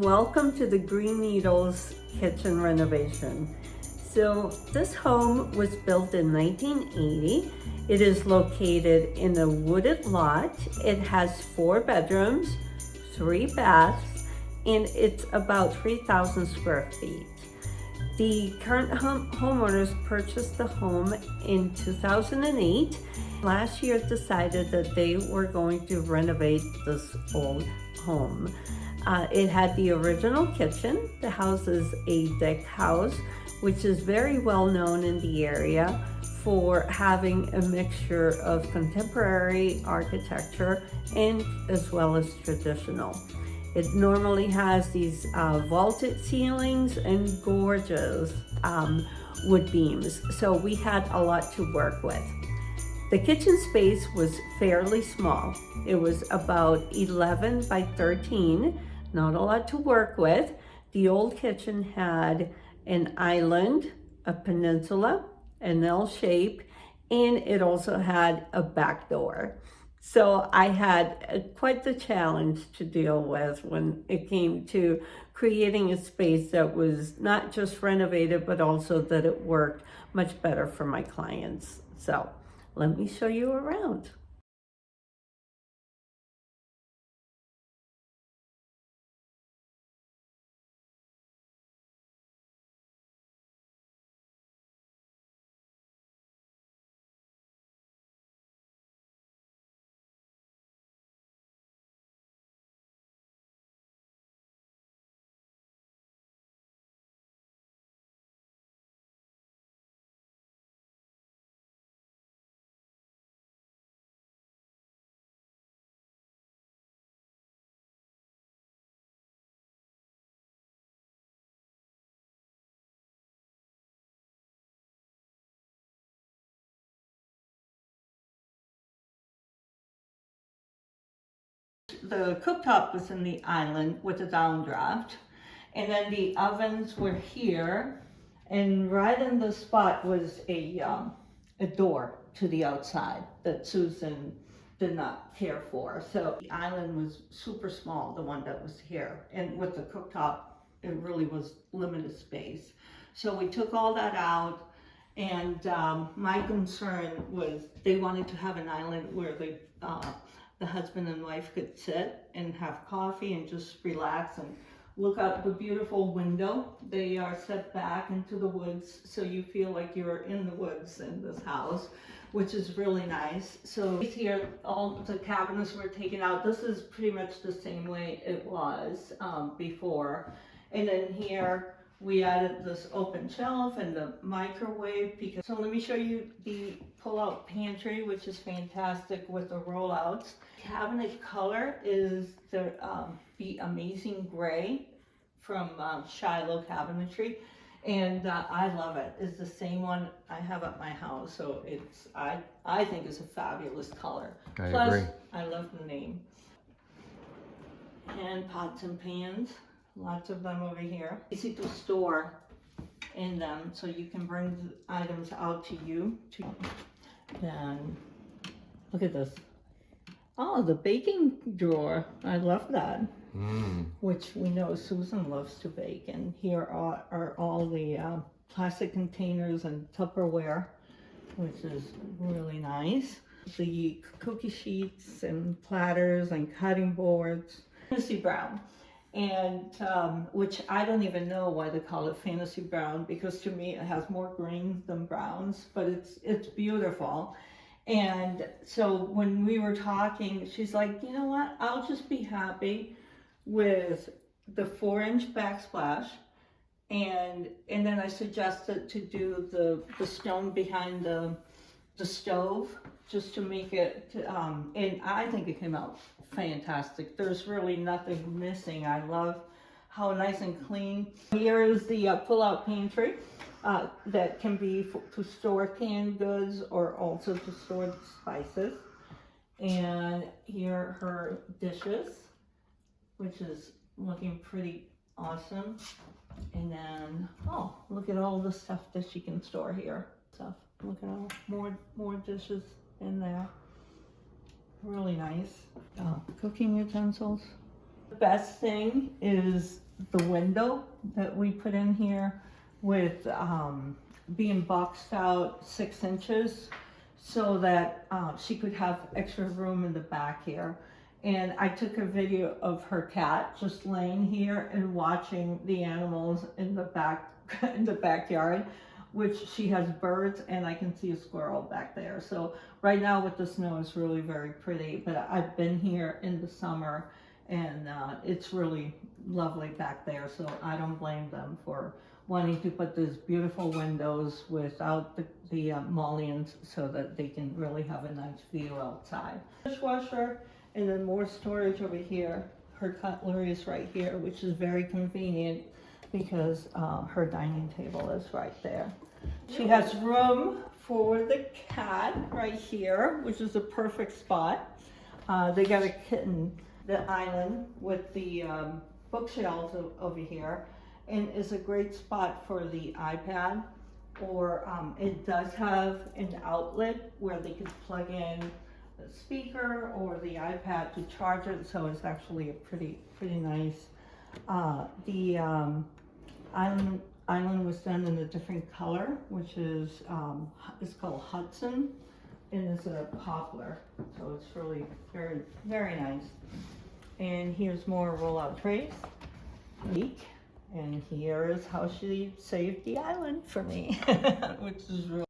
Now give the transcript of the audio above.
Welcome to the Green Needles kitchen renovation. So this home was built in 1980. It is located in a wooded lot. It has 4 bedrooms, 3 baths, and it's about 3,000 square feet. The current homeowners purchased the home in 2008. Last year decided that they were going to renovate this old home. It had the original kitchen. The house is a deck house, which is very well known in the area for having a mixture of contemporary architecture and as well as traditional. It normally has these vaulted ceilings and gorgeous wood beams. So we had a lot to work with. The kitchen space was fairly small. It was about 11 by 13, not a lot to work with. The old kitchen had an island, a peninsula, an L shape, and it also had a back door. So I had quite the challenge to deal with when it came to creating a space that was not just renovated, but also that it worked much better for my clients. So let me show you around. The cooktop was in the island with a downdraft, and then the ovens were here, and right in the spot was a door to the outside that Susan did not care for. So the island was super small, the one that was here, and with the cooktop, it really was limited space. So we took all that out, and my concern was they wanted to have an island where the husband and wife could sit and have coffee and just relax and look out the beautiful window. They are set back into the woods, so you feel like you're in the woods in this house, which is really nice. So here, all the cabinets were taken out. This is pretty much the same way it was before. And then here, we added this open shelf and the microwave. So let me show you the pull-out pantry, which is fantastic with the rollouts. Cabinet color is the Amazing Gray from Shiloh Cabinetry, and I love it. It's the same one I have at my house, so I think it's a fabulous color. I agree. I love the name. And pots and pans, lots of them over here. Easy to store in them, so you can bring the items out to you. Then look at this. Oh, the baking drawer. I love that. Which we know Susan loves to bake. And here are all the plastic containers and Tupperware, which is really nice. The cookie sheets and platters and cutting boards. Fantasy brown. And which I don't even know why they call it fantasy brown, because to me it has more greens than browns, but it's beautiful. And so when we were talking, she's like, you know what, I'll just be happy with the 4-inch backsplash, and then I suggested to do the stone behind the stove, just to make it and I think it came out fantastic. There's really nothing missing. I love how nice and clean. Here is the pull-out pantry that can be to store canned goods or also to store spices. And here are her dishes, which is looking pretty awesome. And then, oh, look at all the stuff that she can store here. Look at all more dishes in there. Really nice. Cooking utensils. The best thing is the window that we put in here with being boxed out 6 inches so that she could have extra room in the back here. And I took a video of her cat just laying here and watching the animals in the back in the backyard, which she has birds, and I can see a squirrel back there. So right now with the snow, it's really very pretty, but I've been here in the summer and it's really lovely back there. So I don't blame them for wanting to put these beautiful windows without the mullions so that they can really have a nice view outside. Dishwasher, and then more storage over here. Her cutlery is right here, which is very convenient because her dining table is right there. She has room for the cat right here, which is a perfect spot. They got a kitten, the island with the bookshelves over here, and is a great spot for the iPad, or it does have an outlet where they could plug in the speaker or the iPad to charge it, so it's actually a pretty nice. The island was done in a different color, which is it's called Hudson, and it's a poplar, so it's really very nice. And here's more roll-out trays. And here is how she saved the island for me, which is really